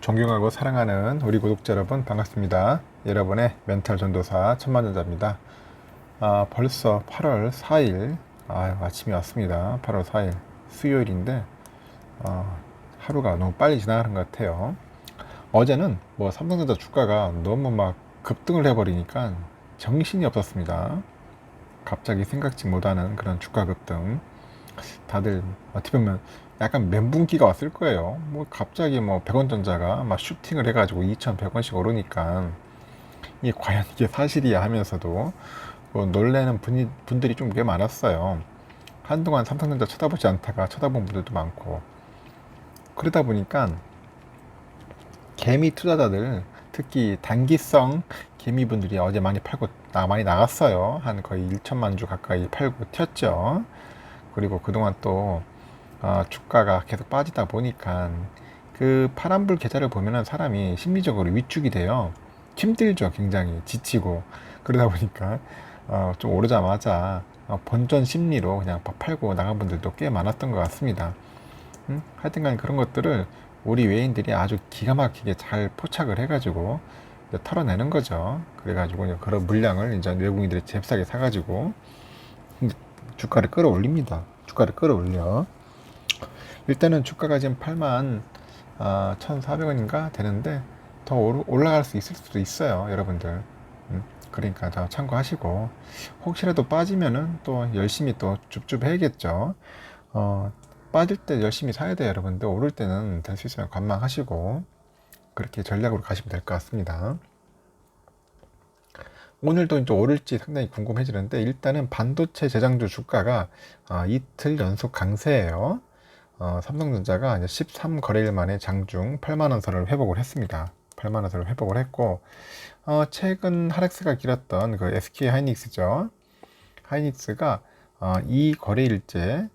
존경하고 사랑하는 우리 구독자 여러분 반갑습니다. 여러분의 멘탈 전도사 천만전자입니다. 벌써 8월 4일 아침이 왔습니다. 8월 4일 수요일인데 하루가 너무 빨리 지나가는 것 같아요. 어제는 삼성전자 주가가 너무 막 급등을 해버리니까 정신이 없었습니다. 갑자기 생각지 못하는 그런 주가 급등. 다들 어떻게 보면 약간 멘붕기가 왔을 거예요. 갑자기 100원 전자가 막 슈팅을 해가지고 2,100원씩 오르니까 이게 과연 이게 사실이야 하면서도 놀래는 분들이 좀 꽤 많았어요. 한동안 삼성전자 쳐다보지 않다가 쳐다본 분들도 많고, 그러다 보니까 개미 투자자들, 특히 단기성 개미분들이 어제 많이 팔고 많이 나갔어요. 한 거의 1천만 주 가까이 팔고 튀었죠. 그리고 그동안 또 주가가 계속 빠지다 보니까 그 파란불 계좌를 보면은 사람이 심리적으로 위축이 돼요. 힘들죠. 굉장히 지치고. 그러다 보니까 좀 오르자마자 본전 심리로 그냥 팔고 나간 분들도 꽤 많았던 것 같습니다. 하여튼간 그런 것들을 우리 외인들이 아주 기가 막히게 잘 포착을 해가지고 이제 털어내는 거죠. 그래가지고 이제 그런 물량을 이제 외국인들이 잽싸게 사가지고 주가를 끌어올립니다. 주가를 끌어올려. 일단은 주가가 지금 8만 1,400원인가 되는데 더 올라갈 수 있을 수도 있어요, 여러분들. 그러니까 더 참고하시고, 혹시라도 빠지면은 또 열심히 또 줍줍 해야겠죠. 빠질 때 열심히 사야 돼요, 여러분들. 오를 때는 될 수 있으면 관망하시고 그렇게 전략으로 가시면 될 것 같습니다. 오늘도 이제 오를지 상당히 궁금해지는데, 일단은 반도체 제장주 주가가 이틀 연속 강세예요. 삼성전자가 이제 13거래일 만에 장중 8만원 선을 회복을 했습니다. 8만원 선을 회복을 했고, 최근 하락세가 길었던 그 SK 하이닉스죠. 하이닉스가 이 거래일째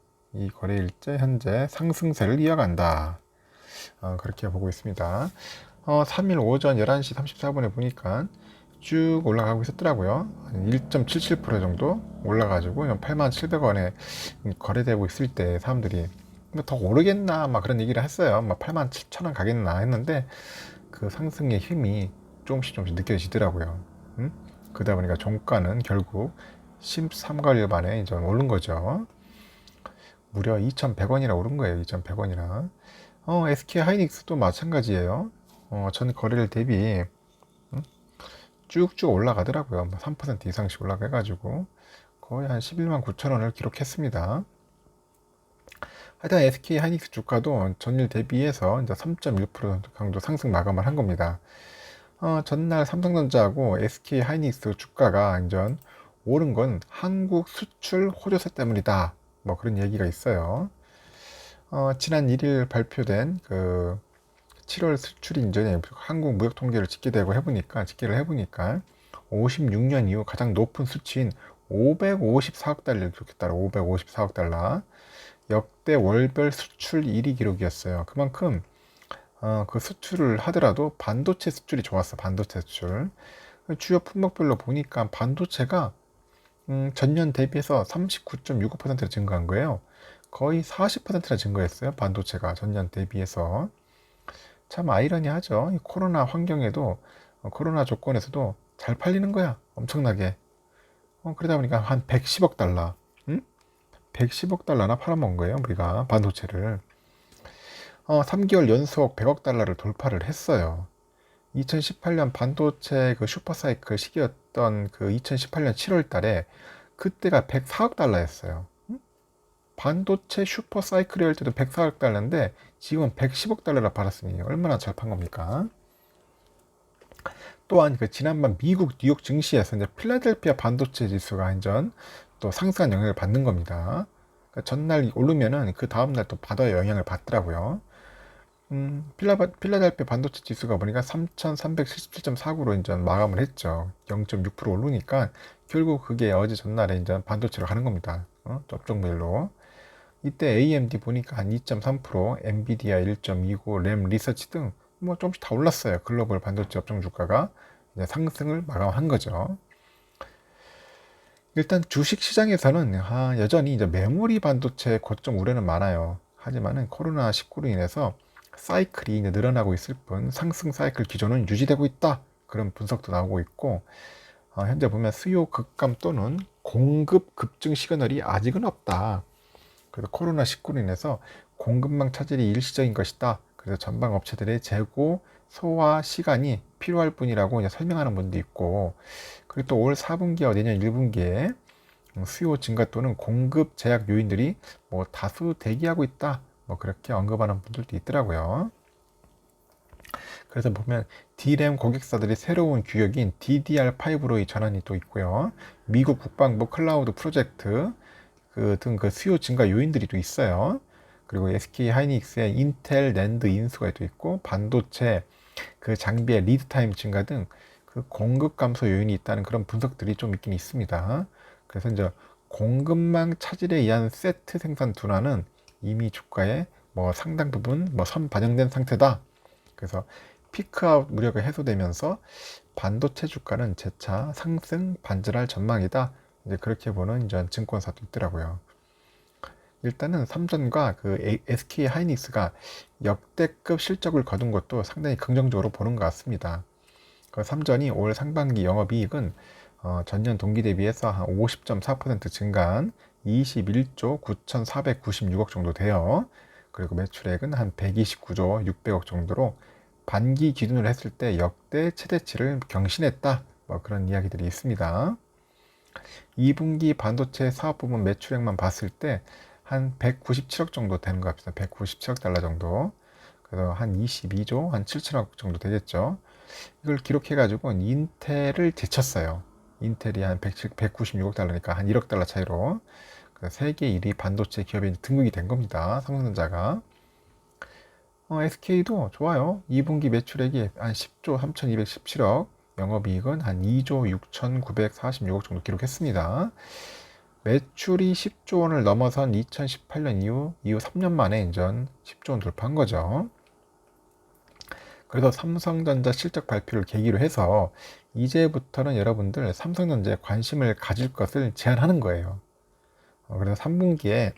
현재 상승세를 이어간다. 그렇게 보고 있습니다. 3일 오전 11시 34분에 보니까 쭉 올라가고 있었더라고요. 1.77% 정도 올라가지고 87,000원에 거래되고 있을 때 사람들이 더 오르겠나 막 그런 얘기를 했어요. 87,000원 가겠나 했는데 그 상승의 힘이 조금씩 느껴지더라고요. 그러다 보니까 종가는 결국 13거래일 만에 이제 오른 거죠. 무려 2,100원이나 오른 거예요. 2,100원이나. SK 하이닉스도 마찬가지예요. 전 거래일 대비 쭉쭉 올라가더라고요. 3% 이상씩 올라가가지고 거의 한 11만 9천 원을 기록했습니다. 하여튼 SK 하이닉스 주가도 전일 대비해서 이제 3.1% 강도 상승 마감을 한 겁니다. 전날 삼성전자하고 SK 하이닉스 주가가 이제 오른 건 한국 수출 호조세 때문이다. 그런 얘기가 있어요. 지난 1일 발표된 그 7월 수출이 이제 한국 무역 통계를 집계를 해보니까 56년 이후 가장 높은 수치인 554억 달러를 기록했다. 554억 달러. 역대 월별 수출 1위 기록이었어요. 그만큼 그 수출을 하더라도 반도체 수출이 좋았어. 반도체 수출. 주요 품목별로 보니까 반도체가 전년 대비해서 39.65%나 증가한 거예요. 거의 40%나 증가했어요. 반도체가 전년 대비해서. 참 아이러니하죠. 이 코로나 환경에도, 코로나 조건에서도 잘 팔리는 거야. 엄청나게. 그러다 보니까 한 110억 달러. 110억 달러나 팔아먹은 거예요. 우리가 반도체를. 3개월 연속 100억 달러를 돌파를 했어요. 2018년 반도체 그 슈퍼사이클 시기였던 그 2018년 7월 달에 그때가 104억 달러였어요. 반도체 슈퍼사이클이 할 때도 104억 달러인데 지금은 110억 달러라 팔았으니 얼마나 잘 판 겁니까? 또한 그 지난번 미국 뉴욕 증시에서 이제 필라델피아 반도체 지수가 완전 또 상승한 영향을 받는 겁니다. 그러니까 전날 오르면은 그 다음날 또 바다의 영향을 받더라고요. 필라델피아 반도체 지수가 보니까 3,377.49로 이제 마감을 했죠. 0.6% 오르니까 결국 그게 어제 전날에 이제 반도체로 가는 겁니다. 업종별로. 이때 AMD 보니까 한 2.3%, 엔비디아 1.29, 램 리서치 등 조금씩 다 올랐어요. 글로벌 반도체 업종 주가가 이제 상승을 마감한 거죠. 일단 주식 시장에서는 여전히 이제 메모리 반도체 고점 우려는 많아요. 하지만은 코로나19로 인해서 사이클이 이제 늘어나고 있을 뿐 상승 사이클 기조는 유지되고 있다. 그런 분석도 나오고 있고, 현재 보면 수요 급감 또는 공급 급증 시그널이 아직은 없다. 그래서 코로나19로 인해서 공급망 차질이 일시적인 것이다. 그래서 전방 업체들의 재고 소화 시간이 필요할 뿐이라고 이제 설명하는 분도 있고, 그리고 또 올 4분기와 내년 1분기에 수요 증가 또는 공급 제약 요인들이 뭐 다수 대기하고 있다. 뭐 그렇게 언급하는 분들도 있더라고요. 그래서 보면 D램 고객사들이 새로운 규격인 DDR5로의 전환이 또 있고요. 미국 국방부 클라우드 프로젝트 등 그 수요 증가 요인들이 또 있어요. 그리고 SK 하이닉스의 인텔 낸드 인수가 또 있고, 반도체 그 장비의 리드 타임 증가 등 그 공급 감소 요인이 있다는 그런 분석들이 좀 있긴 있습니다. 그래서 이제 공급망 차질에 의한 세트 생산 둔화는 이미 주가에 뭐 상당 부분 뭐 선 반영된 상태다. 그래서 피크아웃 우려가 해소되면서 반도체 주가는 재차 상승 반전할 전망이다. 이제 그렇게 보는 이제 증권사도 있더라고요. 일단은 삼전과 그 SK 하이닉스가 역대급 실적을 거둔 것도 상당히 긍정적으로 보는 것 같습니다. 그 삼전이 올 상반기 영업이익은 전년 동기 대비해서 한 50.4% 증가한 21조 9,496억 정도 돼요. 그리고 매출액은 한 129조 600억 정도로 반기 기준으로 했을 때 역대 최대치를 경신했다. 뭐 그런 이야기들이 있습니다. 2분기 반도체 사업 부문 매출액만 봤을 때 한 197억 정도 되는 것 같습니다. 197억 달러 정도. 그래서 한 22조, 한 7천억 정도 되겠죠. 이걸 기록해가지고 인텔을 제쳤어요. 인텔이 한 196억 달러니까 한 1억 달러 차이로. 세계 1위 반도체 기업에 등극이 된 겁니다. 삼성전자가. SK도 좋아요. 2분기 매출액이 한 10조 3,217억, 영업이익은 한 2조 6,946억 정도 기록했습니다. 매출이 10조 원을 넘어선 2018년 이후 3년 만에 인전 10조 원 돌파한 거죠. 그래서 삼성전자 실적 발표를 계기로 해서 이제부터는 여러분들 삼성전자에 관심을 가질 것을 제안하는 거예요. 그래서 3분기에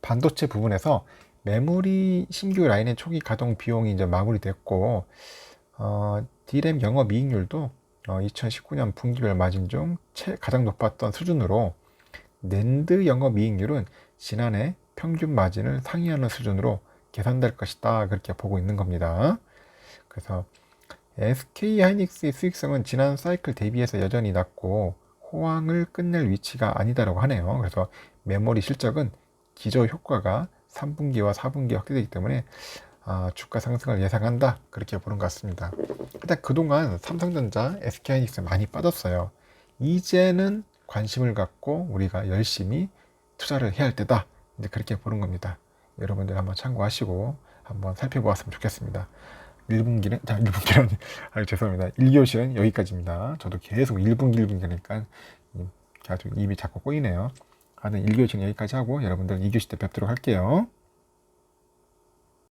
반도체 부분에서 메모리 신규 라인의 초기 가동 비용이 이제 마무리됐고, D램 영업이익률도 2019년 분기별 마진 중 가장 높았던 수준으로, 낸드 영업이익률은 지난해 평균 마진을 상회하는 수준으로 계산될 것이다. 그렇게 보고 있는 겁니다. 그래서 SK 하이닉스의 수익성은 지난 사이클 대비해서 여전히 낮고 호황을 끝낼 위치가 아니다라고 하네요. 그래서 메모리 실적은 기저 효과가 3분기와 4분기에 확대되기 때문에 주가 상승을 예상한다. 그렇게 보는 것 같습니다. 일단 그동안 삼성전자, SK 하이닉스 많이 빠졌어요. 이제는 관심을 갖고 우리가 열심히 투자를 해야 할 때다. 이제 그렇게 보는 겁니다. 여러분들 한번 참고하시고 한번 살펴보았으면 좋겠습니다. 1분기는, 1분기는, 죄송합니다. 1교시는 여기까지입니다. 저도 계속 1분기, 1분기니까 아주 입이 자꾸 꼬이네요. 하여튼 1교시는 여기까지 하고 여러분들 2교시 때 뵙도록 할게요.